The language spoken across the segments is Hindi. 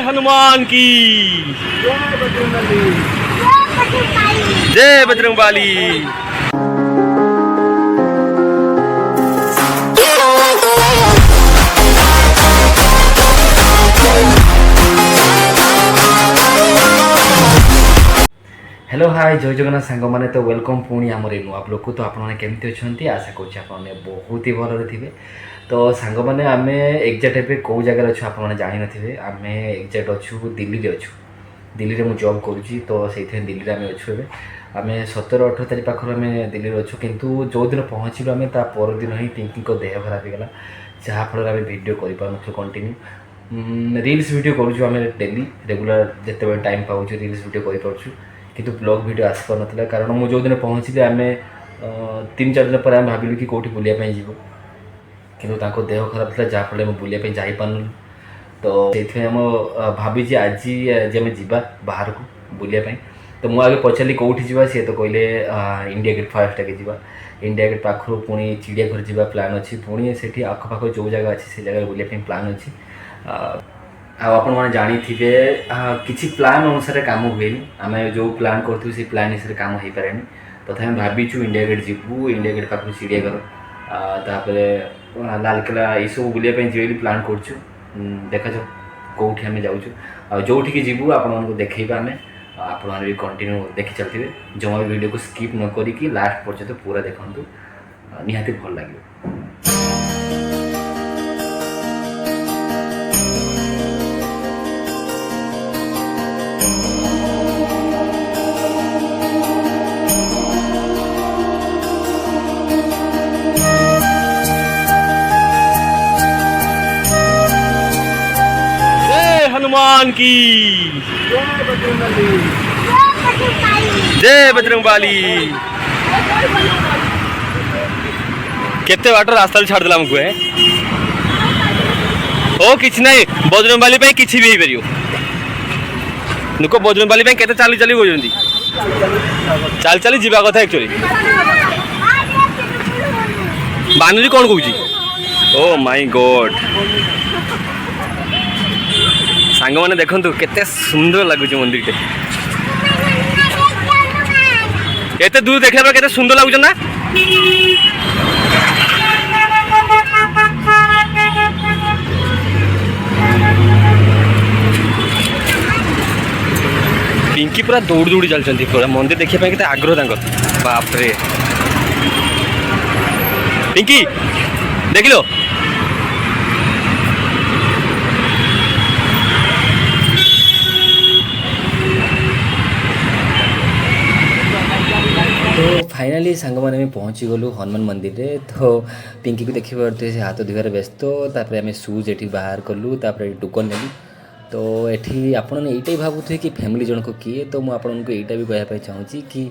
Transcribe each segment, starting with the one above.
हनुमान की जय बजरंगबली। हेलो हाय जय जगन्नाथ सांग मैंने तो वेलकम पुणी आम नुआ ब्लॉग को। तो आपमती अच्छा आशा करुँचे आपने बहुत ही भलरे थे। तो सांग मैंने आम एक्जाक्ट एवं कौ जगार अच्छे आपने जानी थे। आम एक्जाक्ट अच्छू दिल्ली अच्छू। दिल्ली में जॉब करुँची तो से दिल्ली में अच्छू। आम 17-18 तारीख पाखर आम दिल्ली अच्छू किंतु जो दिन पहुँचलु आम ता परदिन ही पिंकी देह खराब होगा जहाँफल आम भिड कर कंटिन्यू रील्स वीडियो करूँ आम डेली रेगुलर जिते टाइम पाँच रील्स वीडियो कर किंतु ब्लॉग वीडियो आसी पार ना कारण मुझे जो दिन पहुँचली आम 3-4 दिन पर आम भाविलु कि कौटी बुलायापी जीव किंतु देह खराब था जहाँफल आम बुलायापी जापारू। तो से आम भावी आज आम जा बाहर को बुलायापी। तो मुझे आगे पचारि कौटी जा सी तो कहले इंडिया गेट फास्ट आगे जा इंडिया गेट पाखर पुणी चिड़ियाघर जा प्लान अच्छी पुणी से आखपाख जो जगह अच्छी से जगह बुलायापी प्लान अच्छी। आपण मैंने जानी थे किसी प्लान अनुसार काम हुए आम जो प्लान करूँ से प्लान हिसाब से काम हो पारे तथा भावीचु इंडिया गेट जीवु इंडिया गेट पाखर चिड़ियाघर तापर लालकिला ये सब बुलायापी जी प्लान करूँ। देखा जाओ कौटी आम जाऊँ जोठिकी जीवु आपको देखा आम आप भी कंटिन्यू देखी चलते जमा भी वीडियो को स्किप न करी लास्ट पर्यंत पूरा देखु निहाती भल लगे। हनुमान की जय बजरंगबली। केते बाटर रास्ता छाड़ देला हमको है ओ किछ नहीं बजरंगबली पे किछ भी हेई नुको बजरंगबली पे केते चाली चाली होजंती चाल चाली जीवा कथा एक्चुअली बानुरी कौन कहूची ओ माय गॉड सांग मैंने देखु केते सुंदर लगुच मंदिर टे एते दूर देखला केते सुंदर लगुच ना। पिंकी पूरा दौड़ दौड़ी चलती पूरा मंदिर देखा के आग्रह बाप रे पिंकी देख लो तो फाइनाली सांग मैंने पहुँची गलु हनुमान मंदिर रे। तो पिंकी को देखी पारे से हाथ धोबार व्यस्त तापर आम सुज ये बाहर कलु टोकन नेलु। तो ये आपने यही भावुए कि फैमिली जनक किए तो मुझे यहाँ भी कहना चाहूँगी कि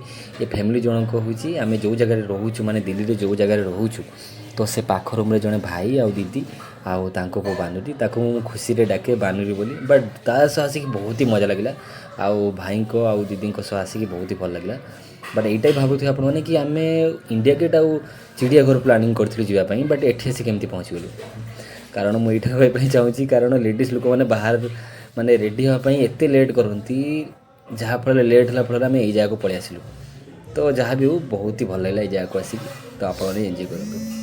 ये फैमिली जनक हूँ आम जो जगह रोचु माने दिल्ली में जो जगह रोचु तो से पाख रूम रे जड़े भाई आउ दीदी आउ तांको पो बानुरी ताको खुशी रे डाके बानुरी बोली बट ता सह आसिक बहुत ही मजा लगिला आउ भाई को आउ दीदी को सह आसिक बहुत ही भल लगिला। बट यही भावुए आप कि आम इंडिया गेट आउ चिड़ियाघर प्लानिंग करूँ जावाई बट एठी आसी केमती पहुँचीगलु कारण मुझे कहना चाहूँगी कारण लेडीज लोक मैंने बाहर माने रेडी होगापी एत लेट करती जहाँफल लेट है फल आम यही जगह को पलि आसिलु। तो जहाँ भी हो बहुत ही भल लगे ये जगह को आसिक तो आप एंजॉय करूँ।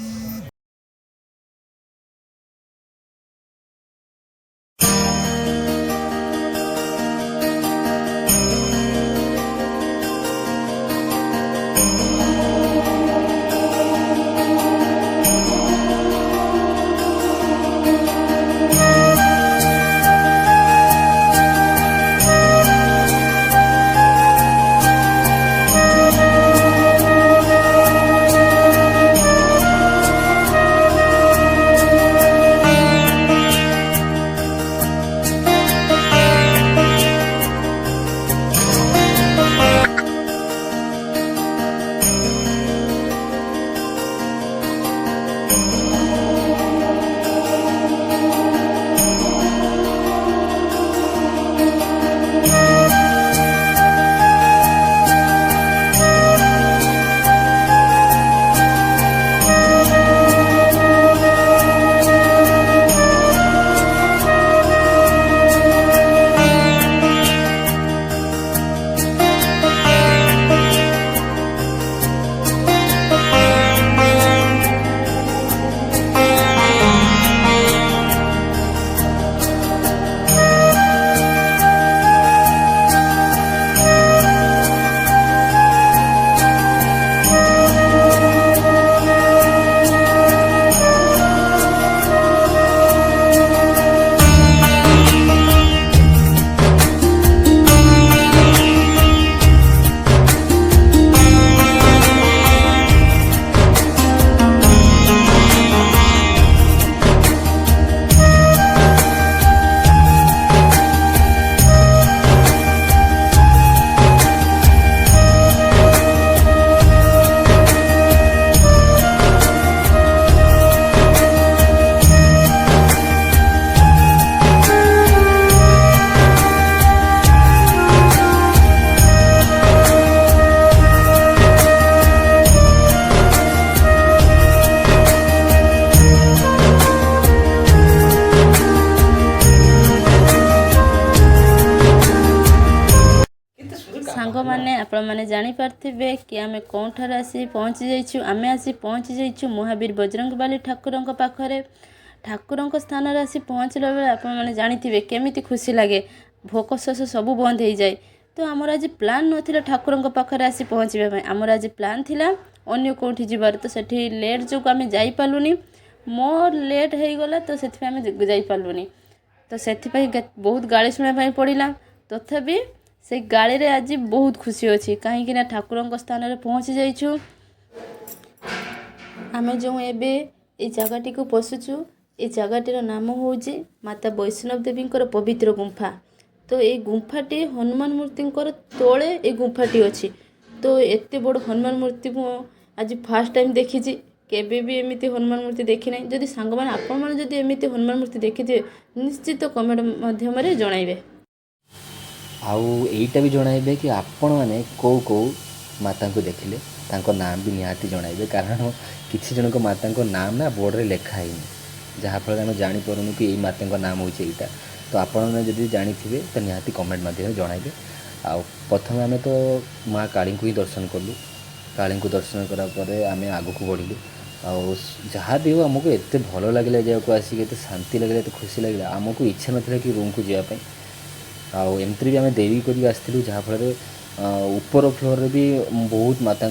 सांग माने आपण माने जानी पारथिबे कि आमे कोनठार आसी पहुंची जाइछु आमे आसी पहुंची जाइछु महावीर बजरंगबाली ठाकुरंक पाखरे ठाकुरंक स्थान रे आसी पहुंचला बेले आपण माने जानिथिबे केमिति खुशी लागे भोक शोष सब बंद हो जाए तो आमर आज प्लान नथिला ठाकुरंक पाखरे आसी पहुंचबे पय आमर आज प्लान थिला अन्य कोठी जिबार तो सेठी लेट जो आमे जाई पालुनी मोर लेट हो गला तो सेति आमे जाई पालुनी तो सेति बहुत गाड़ी सुना पय पड़िला तथापि से गाड़ी रे आज बहुत खुशी अच्छी कहीं ना ठाकुरंक स्थान रे पहुँची जाइछु आमे जो एबे ए जगहटी को पशुछु ए जगहटीर नाम होउची माता वैष्णव देवी पवित्र गुंफा तो ये गुंफाटी हनुमान मूर्ति तोले ए गुंफाटी अच्छी तो एते बड़ हनुमान मूर्ति को आज फास्ट टाइम देखी केबे भी एमिति हनुमान मूर्ति देखी ना जदि सांग माने आपण माने जदि एमिति हनुमान मूर्ति देखिथे निश्चित कमेंट माध्यम रे जणाइबे आउ एटा भी जणाइबे कि आपण माने को माता को देखिले तांको नाम भी निहाती जणाइबे कारण किछि जन को माता को नाम ना बोर्ड रे लिखा है जहाँ फल आम जापरूँ कि माता को नाम होइछे एटा तो आपण जदि जानिथिबे तो निहाती कमेंट माध्यम जणाइबे आ प्रथम आम तो माँ काली को ही दर्शन कलु काली को दर्शन करा परे आम आगु को बढ़लु जहाँ भी हो आमको एत भल लगे जगह आसिक एत शांति लगे एत खुशी लगे आमको इच्छा नाला कि रूम को जावाई आमती भी आम देरी कर आसलु जहाँफल ऊपर फ्लोर रे भी बहुत माता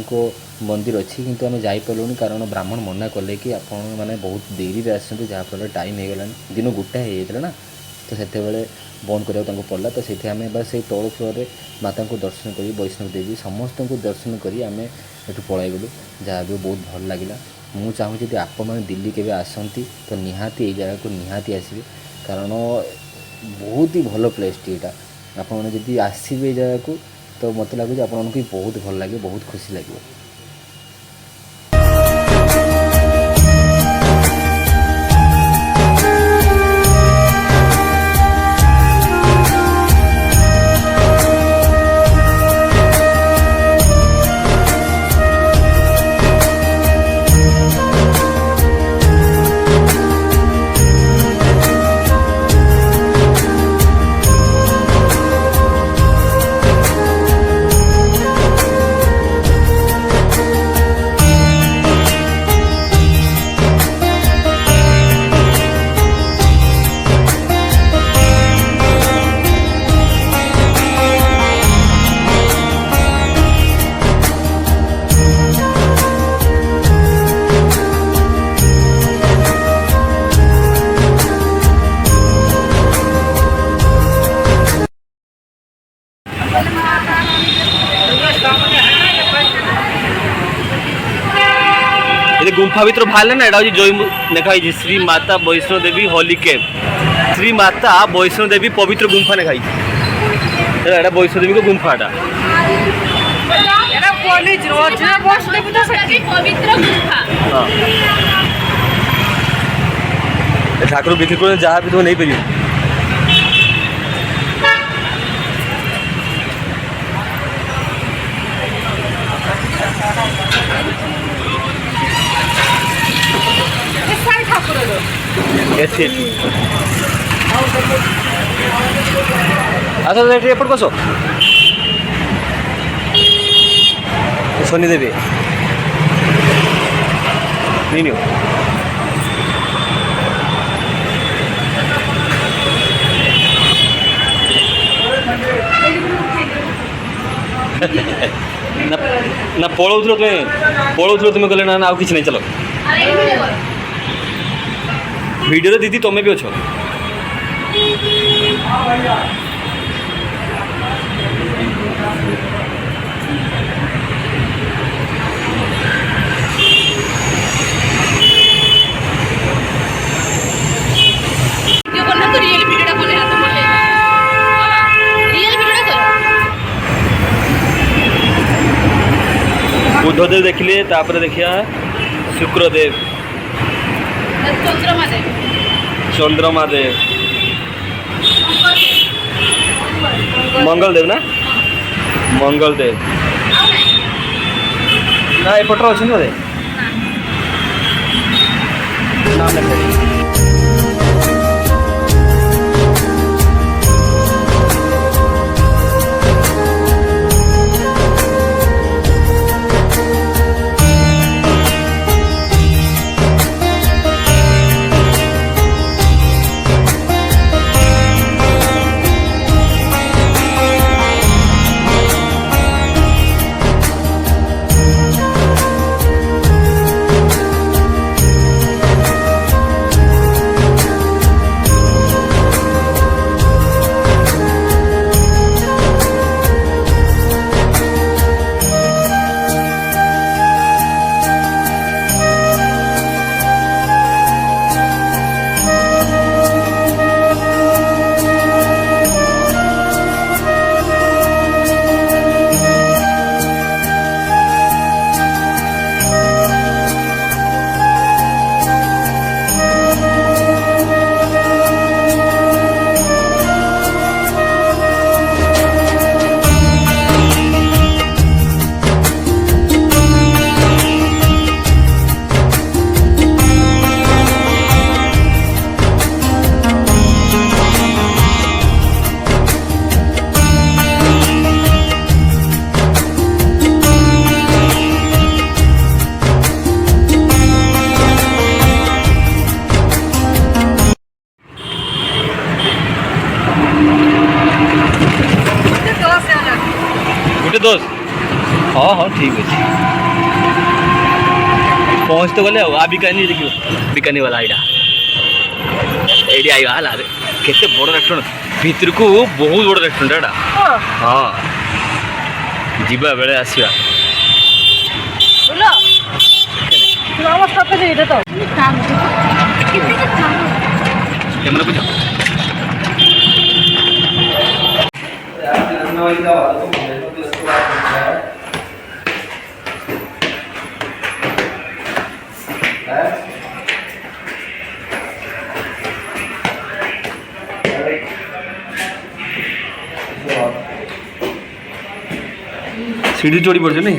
मंदिर अच्छी किंतु आम जापरूँ कारण ब्राह्मण मना कले कि आपण मैंने बहुत देरी आसते जहाँफल टाइम हो गला दिन गोटा हो ना तो से बंद कराया पड़ा तो से आम बस से तल फ्लोर रे माता को दर्शन कर वैष्णव देवी समस्त को दर्शन कर आम एठू पलैगलु जहाँ भी बहुत भल लगे मुझे चाहूँ जब आप दिल्ली के आसती तो निहाती ये जगह को निहाती आसबे कारण बहुत ही भल प्लेस टीटा आपड़ी आसबे जगह को तो मत लगुच आपको बहुत भल लगे बहुत खुशी लगे ये गुंफा भीतर बाहर ना एटा जय लिखाई श्री माता वैष्णो देवी होली कैंप श्री माता वैष्णो देवी पवित्र गुंफा लिखाई एटा वैष्णो देवी को गुंफाटा ठाकुर बिक्री कर जहाँ भी तुम नहीं पार अच्छा एपट कस शनि देवी नहीं ना पलौल तुम्हें कहले ना आउ कि नहीं चलो वीडियो दीदी तुम्हें भी अच्छो बुद्धदेव देखिले तापर देखिया शुक्रदेव चंद्रमा देव मंगल देव ना मंगल देव ना एपटर अच्छे बोधे नाम लिखा गोटे 10 हाँ हाँ ठीक अच्छे पहुँच तो गले आ बिकानी देखिए बिकानी वाला एटा एडी आइगा हला केते बड़ रेस्टोरेंट भीतर को बहुत बड़ रेस्टोरेंट एटा हाँ जीवा बेले आसीबा कैमरा पूछो सीढ़ी चोरी पड़ नहीं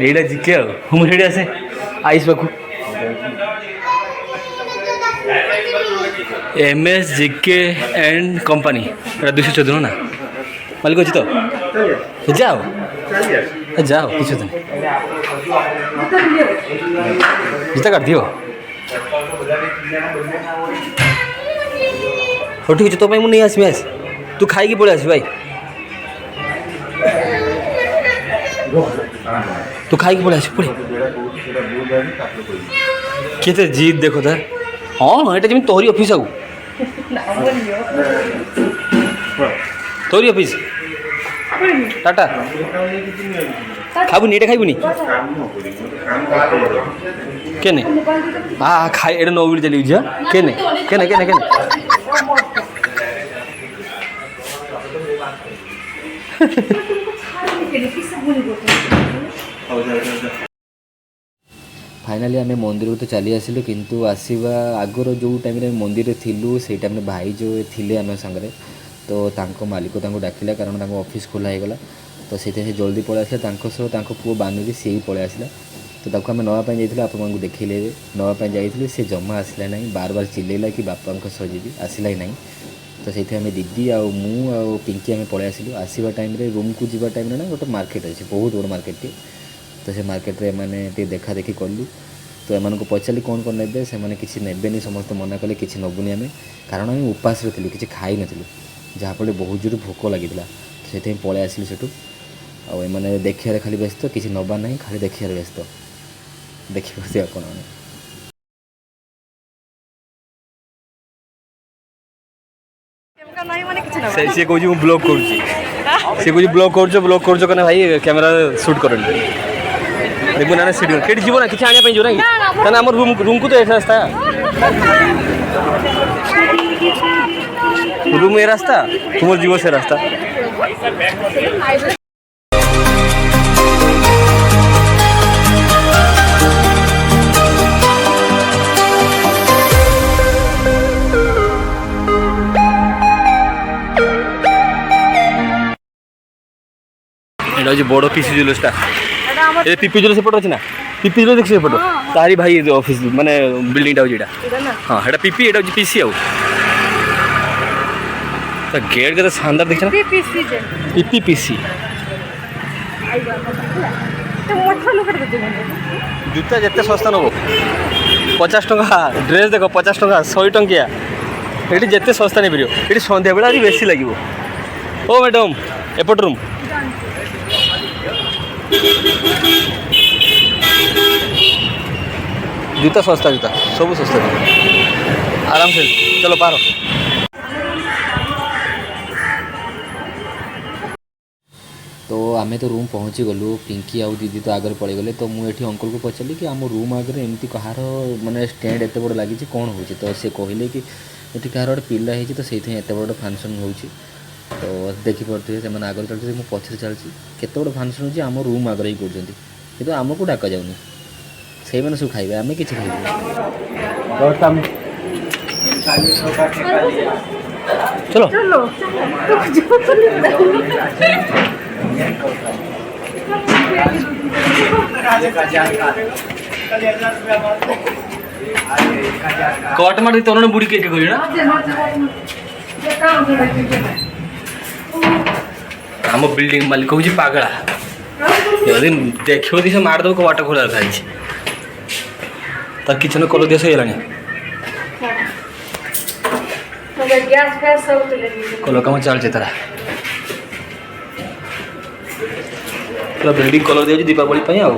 ଏଇଟା ଜିକେ ଆଉ ମୁଁ ସେଇଠି ଆସେ ଆଇସ୍ ପାଖକୁ MS GK एंड कंपनी ଏଇଟା 214 ନା मालिक अच्छी तो जाओ जाओ किसी दिन जितना कर दियो हो ठीक है तो भाई मुझे नहीं आसमी आस तू खाई पड़े आस भाई तू खाई पड़े आस पड़े केते जीत देखो तार हाँ एटा जमी तोहरी ऑफिस आउ तोहरी ऑफिस टाटा खाबुनी एटा खाइबुनी केने हाँ खाई एटा 9 मिनिट चली जा केने केने केने केने फाइनाली आम मंदिर को तो चली आसिलु किंतु आसवा आगर जो टाइम मंदिर थिलु से टाइम भाई जो थिले आम सांगे तो तांको मालिक तांको डाकिला कारण तांको ऑफिस खोला हो गला तो से जल्दी पळै आसला तांको सह तांको पुओ बानुरी से ही पळै आसला तो ताको आम नवा पाई जाइथिलु आपन को देखैले नवा पाई जाइथिलु से जम्मा आसला नहीं बार बार चिल्लेला कि बापा को सजीबी आसला ही नहीं तो से आम दीदी आ मु आ पिंकी आम पळै आसिलु आसीबा टाइम रे रूम को जीवा टाइम रे ना गोटे मार्केट अछि बहुत बड़ मार्केट टी तो से मार्केट रे माने टी देखा देखी कलु तो एम को पचारि कौन कौन ने से किसी ने समस्त मना कले कि नबुनी आम कारण आम उपास थी कि खाई नु जहाँफल बहुत जोर भोक लगी से पलि आसलु से मैंने देखिए खाली व्यस्त किसी नवा ना खाली देखिए व्यस्त देखिए आप सी कह ब्लॉग कर ब्लॉग कर भाई कैमेरा शूट कर देखो ना सीट के जीव ना किसी आने जो ना क्या आम रूम को तो ये रास्ता रूम ये रास्ता तुम जीव से रास्ता एटा बड़ पीसी जुलसटा ये पीपी जुलस सेपट अच्छी ना पीपी जुलस देख सेपट तारी भाई ऑफिस माने बिल्डिंग टा हाँ एटा पीपी एटा पीसी आउ गेट के शानदार देखना पीपी पीसी जूता जिते सस्ता नब 50 टंका ड्रेस देख 50 टंका 100 टंकिया ये जिते सस्ता नहीं पार ये सन्ध्या बेला आज बेसी लगे ओ मैडम एपट रूम जूता सस्ता जूता सब सस्ता आराम से चलो पार तो आम तो रूम पहुँची गलु पिंकी आउ दीदी तो आगे पड़े गले तो मुझे अंकल को पचारि कि आम रूम आगे एमती कहार माने स्टैंड एत बड़ लगी कौन हो तो सी कहले कि ये कहार गोटे पिला है तो से एत बड़ फंक्शन हो तो देखिपे से आगे चलते मुझे पछे चलती केत बड़ फंक्शन हो आम रूम आगे ही कर आमको डाक जाऊनी से मैंने सब खाइबे आम कि खाइबे चलो कट मार तो बुड़ी के ना आम बिल्डिंग मालिक हूँ पागला यदि देखो दी से मारदेव कबाट खोला था तार किचन कलर दिया सही कलर कम चलছে तारा पूरा बिल्डिंग कलर दिया दीपावली आउ